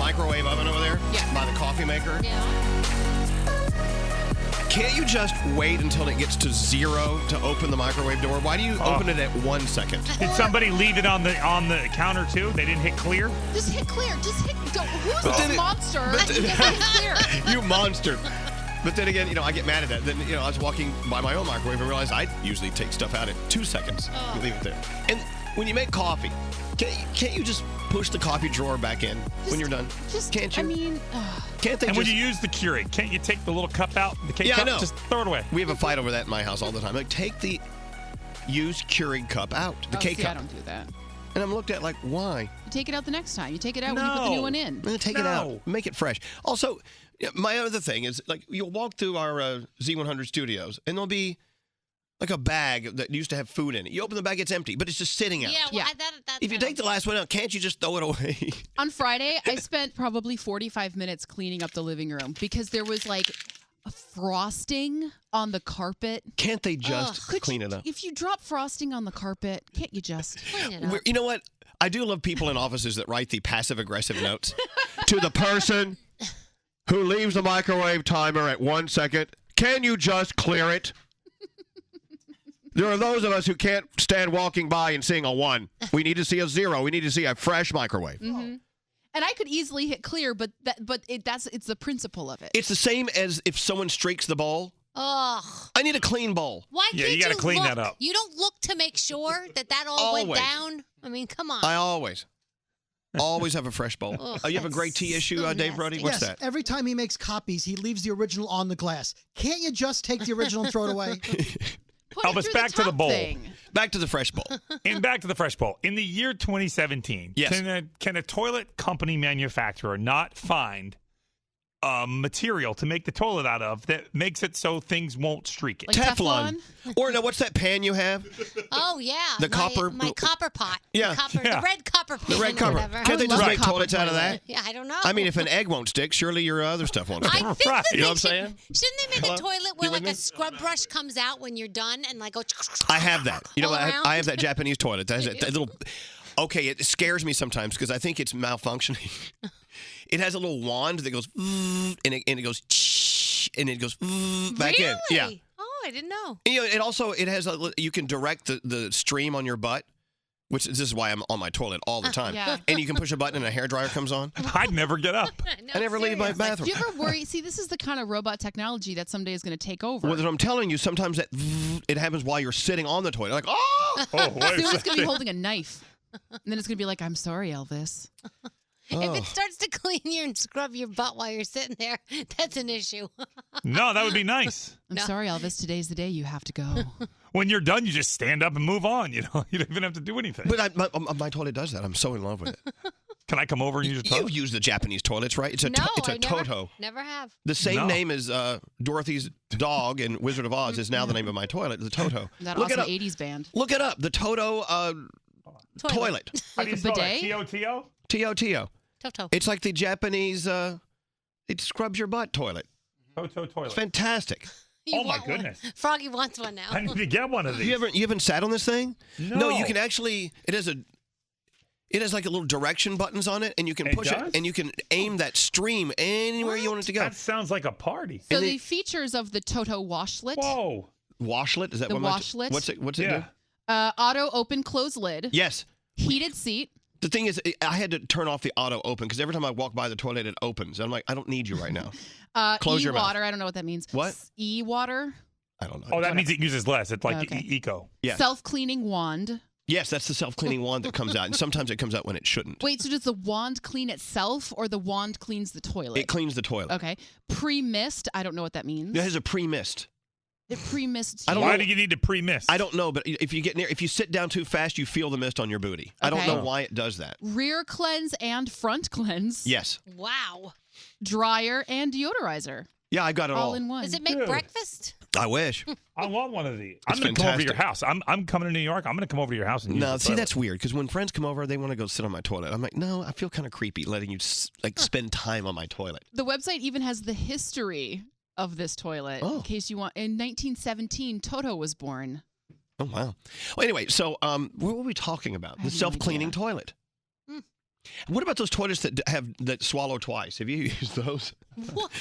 microwave oven over there by the coffee maker? Yeah. Can't you just wait until it gets to 0 to open the microwave door? Why do you open it at 1 second? Did somebody leave it on the counter too? They didn't hit clear? Just hit clear. Who's this monster? You monster. But then again, I get mad at that. Then, I was walking by my own microwave and realized I usually take stuff out at 2 seconds. You leave it there. And when you make coffee, can't you just push the coffee drawer back in when you're done? Can't you? Can't they? And when you use the Keurig, can't you take the little cup out? The cake cup, I know. just throw it away. We have a fight over that in my house all the time. Like, take the used Keurig cup out, the cake cup. I don't do that. And I'm looked at like, why? You take it out the next time. You take it out when you put the new one in. Take it out. Make it fresh. Also, my other thing is, like, you'll walk through our Z100 studios, and there'll be like a bag that used to have food in it. You open the bag, it's empty, but it's just sitting out. Yeah. If you take the last one out, can't you just throw it away? On Friday, I spent probably 45 minutes cleaning up the living room because there was like a frosting on the carpet. Can't they just clean it up? If you drop frosting on the carpet, can't you just clean it up? You know what? I do love people in offices that write the passive-aggressive notes. To the person who leaves the microwave timer at 1 second, can you just clear it? There are those of us who can't stand walking by and seeing a 1. We need to see a 0. We need to see a fresh microwave. Mm-hmm. And I could easily hit clear, but it's the principle of it. It's the same as if someone streaks the bowl. Ugh. I need a clean bowl. Why can't you got to clean look? that up. You don't look to make sure that all went down? I mean, come on. I always have a fresh bowl. You have a great tea issue, Dave Brody? What's that? Every time he makes copies, he leaves the original on the glass. Can't you just take the original and throw it away? Elvis, back to the bowl. Back to the fresh bowl. And back to the fresh bowl. In the year 2017, can a toilet company manufacturer not find material to make the toilet out of that makes it so things won't streak it? Like Teflon. Or no, what's that pan you have? Oh, yeah. My copper pot. Yeah. The red copper pot. The red copper. Can't they just make toilets out of that? Yeah, I don't know. I mean, if an egg won't stick, surely your other stuff won't stick. I think that You know what I'm saying? Shouldn't they make a toilet where like a scrub brush comes out when you're done and like go? I have that. You know what? All I have that Japanese toilet. That has that little. Okay, it scares me sometimes because I think it's malfunctioning. It has a little wand that goes and it goes and it goes back in. Yeah. Oh, I didn't know. And it has you can direct the stream on your butt, which this is why I'm on my toilet all the time. Yeah. And you can push a button and a hairdryer comes on. I'd never get up. No, I never leave my bathroom. Do you ever worry? See, this is the kind of robot technology that someday is going to take over. Well, I'm telling you, sometimes it happens while you're sitting on the toilet. Like, oh! Oh, wait Soon it's going to be holding a knife. And then it's going to be like, I'm sorry, Elvis. If it starts to clean you and scrub your butt while you're sitting there, that's an issue. No, that would be nice. I'm sorry, Elvis. Today's the day you have to go. When you're done, you just stand up and move on. You don't even have to do anything. But my toilet does that. I'm so in love with it. Can I come over and use your toilet? You've used the Japanese toilets, right? It's a Toto. Never have. The same name as Dorothy's dog in Wizard of Oz is now the name of my toilet, the Toto. That Look awesome it up. 80s band. Look it up. The Toto toilet. How do you a spell bidet? that? T-O-T-O? T-O-T-O. Toto. It's like the Japanese, it scrubs your butt toilet. Toto toilet. It's fantastic. You Oh, my want one. goodness. Froggy wants one now. I need to get one of these. You haven't sat on this thing? No. You can actually, it has like a little direction buttons on it, and you can push it, and you can aim that stream anywhere you want it to go. That sounds like a party. So the features of the Toto washlet. Whoa. Washlet? Is that The what washlet? What's it do? Auto open close lid. Yes. Heated seat. The thing is, I had to turn off the auto open because every time I walk by the toilet, it opens. And I'm like, I don't need you right now. Close your mouth. E-water. I don't know what that means. What? E-water. I don't know. Oh, that means it uses less. It's like eco. Yeah. Self-cleaning wand. Yes, that's the self-cleaning wand that comes out. And sometimes it comes out when it shouldn't. Wait, so does the wand clean itself or the wand cleans the toilet? It cleans the toilet. Okay. Pre-mist. I don't know what that means. It has a pre-mist. It pre-mists. Why do you need to pre-mist? I don't know, but if you sit down too fast, you feel the mist on your booty. I don't know why it does that. Rear cleanse and front cleanse. Yes. Wow. Dryer and deodorizer. Yeah, I got it all. All in one. Does it make breakfast? I wish. I want one of these. I'm going to come over to your house. I'm coming to New York. I'm going to come over to your house and use the see, toilet. that's weird because when friends come over, they want to go sit on my toilet. I'm like, no, I feel kind of creepy letting you spend time on my toilet. The website even has the history of this toilet. In case you want. In 1917, Toto was born. Oh, wow. Well, anyway, so what were we talking about? The self-cleaning toilet. What about those toilets that swallow twice? Have you used those? What?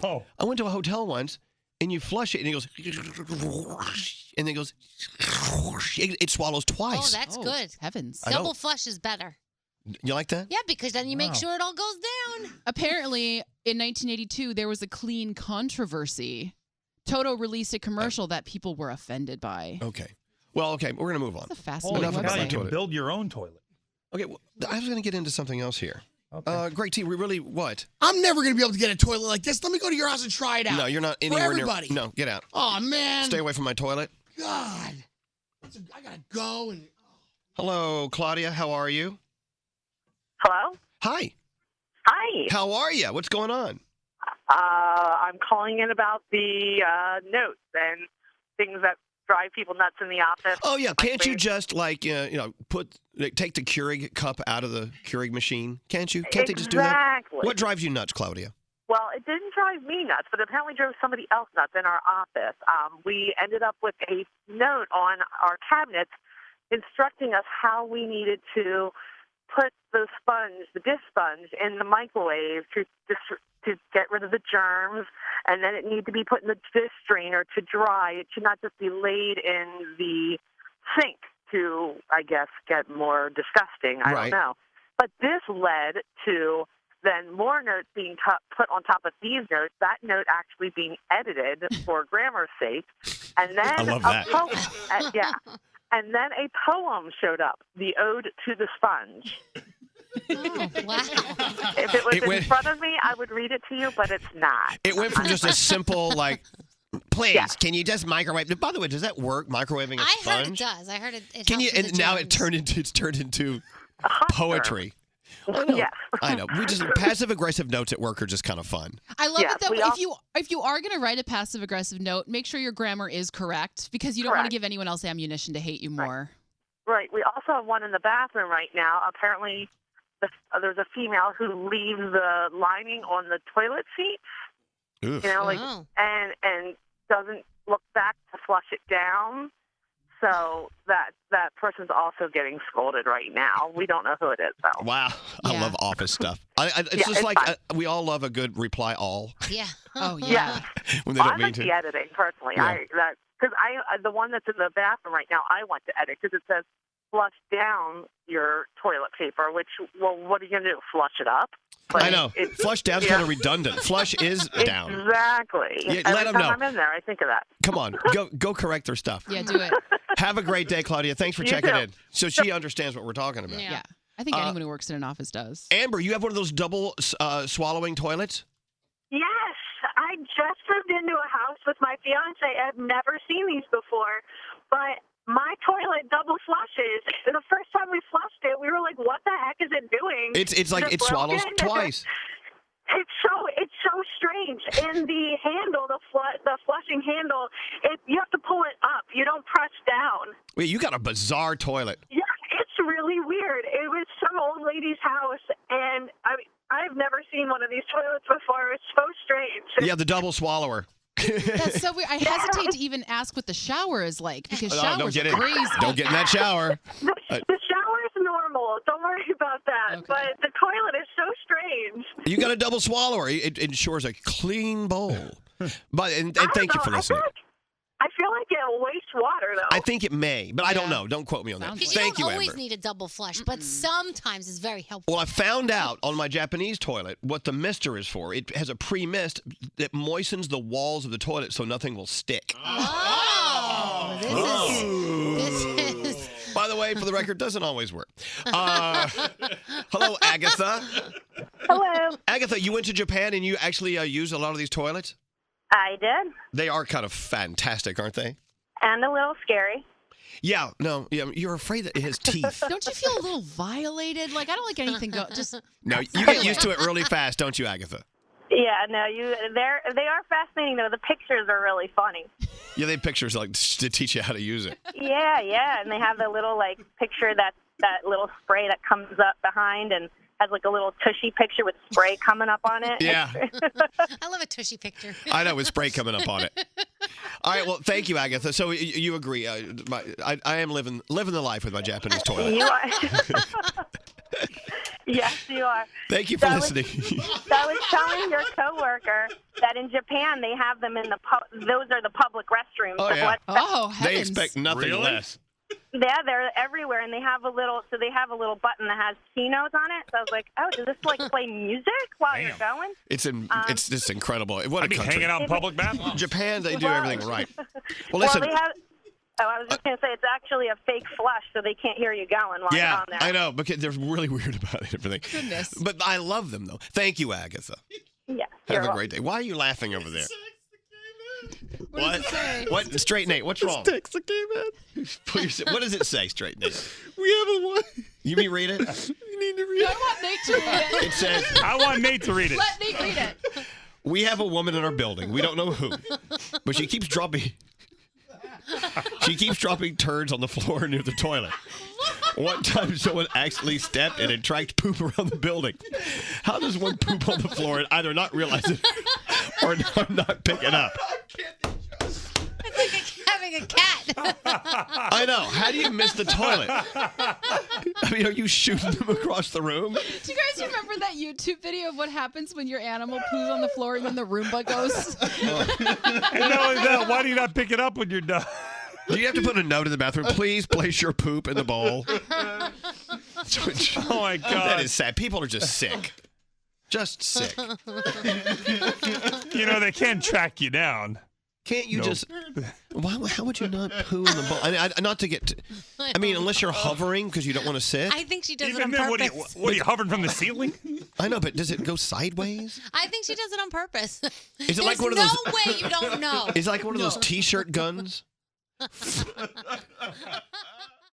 Whoa. I went to a hotel once, and you flush it, and it goes, and then it goes, it swallows Oh, twice. that's good. Heavens. I know. Double flush is better. You like that? Yeah, because then you make Wow. sure it all goes down. Apparently, in 1982, there was a clean controversy. Toto released a commercial that people were offended by. Okay. Well, okay, we're going to move on. It's a fascinating Enough about website. that You can toilet. build your own toilet. Okay, well, I was going to get into something else here. Okay. Great T, we really, what? I'm never going to be able to get a toilet like this. Let me go to your house and try it out. No, you're not For anywhere everybody. near. No, get out. Oh, man. Stay away from my toilet. God. I got to go. And Hello, Claudia, how are you? Hello? Hi. Hi. How are you? What's going on? I'm calling in about the notes and things that drive people nuts in the office. Oh, yeah, can't you Like, just, take the Keurig cup out of the Keurig machine? Can't you? Can't they just do that? Exactly. What drives you nuts, Claudia? Well, it didn't drive me nuts, but apparently drove somebody else nuts in our office. We ended up with a note on our cabinets instructing us how we needed to put the dish sponge, in the microwave to get rid of the germs, and then it needed to be put in the dish strainer to dry. It should not just be laid in the sink to, I guess, get more disgusting. I Right. don't know. But this led to then more notes being put on top of these notes, that note actually being edited for grammar's sake, and then I love that. yeah. And then a poem showed up, the Ode to the Sponge. Oh, wow. If it was It in went- front of me, I would read it to you, but it's not. It went from just a simple, please, Yeah. can you just microwave? By the way, does that work, microwaving a I heard it sponge? does. I heard it Can you? helps with And the now germs. it's turned into A hot poetry. term. I know. Yes. I know. We just passive aggressive notes at work are just kind of fun. I love Yes, it that we if you are going to write a passive aggressive note, make sure your grammar is correct because you don't want to Correct. give anyone else ammunition to hate you more. Right. We also have one in the bathroom right now. Apparently, there's a female who leaves the lining on the toilet seat, Oof. Oh. and doesn't look back to flush it down. So that person's also getting scolded right now. We don't know who it is, though. Wow, I Yeah. love office stuff. It's Yeah, just it's like fun. we all love a good reply all Yeah. Oh yeah. Yeah. when they I don't mean like to. the editing personally. Yeah. Because the one that's in the bathroom right now, I want to edit because it says flush down your toilet paper. Which, well, what are you gonna do? Flush it up? I know. It- Flush down's yeah. kind of redundant. Flush is down. Exactly. Yeah, Every let 'em time know. I'm in there, I think of that. Come on, go correct their stuff. Yeah, do it. Have a great day, Claudia. Thanks for You checking too. in. So she understands what we're talking about. Yeah. Yeah. I think anyone who works in an office does. Amber, you have one of those double swallowing toilets? Yes, I just moved into a house with my fiance. I've never seen these before, but my toilet double flushes. And the first time we flushed it, we were like, "What the heck is it doing?" It's like Is it swallows broken? twice. It's so strange. And the handle, the flushing handle, you have to pull it up. You don't press down. Wait, you got a bizarre toilet. Yeah, it's really weird. It was some old lady's house, and I've never seen one of these toilets before. It's so strange. Yeah, the double swallower. That's so weird. I hesitate to even ask what the shower is like because Oh, showers don't get are in. crazy. Don't get in that shower. The shower is normal. Don't worry about that. Okay. But the toilet is so strange. You got a double swallower. It ensures a clean bowl. But and I don't thank you know. for listening. I feel like it wastes water, though. I think it may, but I don't Yeah. know. Don't quote me on that. Sounds Because Thank you you, don't always Amber. need a double flush, but sometimes it's very helpful. Well, I found out on my Japanese toilet what the mister is for. It has a pre-mist that moistens the walls of the toilet so nothing will stick. Oh, this is By the way, for the record, doesn't always work. Hello, Agatha. Hello. Agatha, you went to Japan and you actually use a lot of these toilets? I did. They are kind of fantastic, aren't they? And a little scary. Yeah, no, you're afraid that it has teeth. Don't you feel a little violated? Like I don't like anything go just No, you get used to it really fast, don't you, Agatha? Yeah, no, they are fascinating, though. The pictures are really funny. Yeah, they have pictures like to teach you how to use it. Yeah, and they have the little, picture that little spray that comes up behind and has, a little tushy picture with spray coming up on it. Yeah, I love a tushy picture. I know, with spray coming up on it. All right, well, thank you, Agatha. So you agree. I am living the life with my Japanese toilet. You are. Yes, you are. Thank you for That listening. I was telling your coworker that in Japan they have them in those are the public restrooms. Oh, of yeah. what- Oh, They heavens. expect nothing Really? less. Yeah, they're everywhere, and they have a little button that has keynotes on it. So I was like, oh, does this play music while you're Damn. going? It's just incredible. What I a mean, country. hanging out in public bathrooms. Japan, they do everything right. Well, Well, listen. they have. Oh, I was just going to say it's actually a fake flush, so they can't hear you going while you're Yeah, on there. I know, because they're really weird about it. Everything. Goodness. But I love them though. Thank you, Agatha. Yeah. Have a great day. Why are you laughing over there? What does it say? What? Straight Nate, what's wrong? Text that came in. What does it say, Straight Nate? We have a one. You mean read it? You need to read I want Nate to read it. It says, I want Nate to read it. Let Nate read it. we have a woman in our building. We don't know who, but she keeps dropping turds on the floor near the toilet. One time, someone accidentally stepped and it tracked poop around the building. How does one poop on the floor and either not realize it or not pick it up? It's like having a cat. I know. How do you miss the toilet? I mean, are you shooting them across the room? Do you guys remember that YouTube video of what happens when your animal poos on the floor and then the Roomba goes? And not only that, why do you not pick it up when you're done? Do you have to put a note in the bathroom? Please place your poop in the bowl. Oh my God. That is sad. People are just sick. Just sick. You know, they can track you down. Can't you No. just? How would you not poo in the bowl? Not to get. I mean, unless you're hovering because you don't want to sit. I think she does it Even on then, purpose. what are you hovering from the ceiling? I know, but does it go sideways? I think she does it on purpose. Is it like There's one of those? no way you don't know. Is it like one of those T-shirt guns?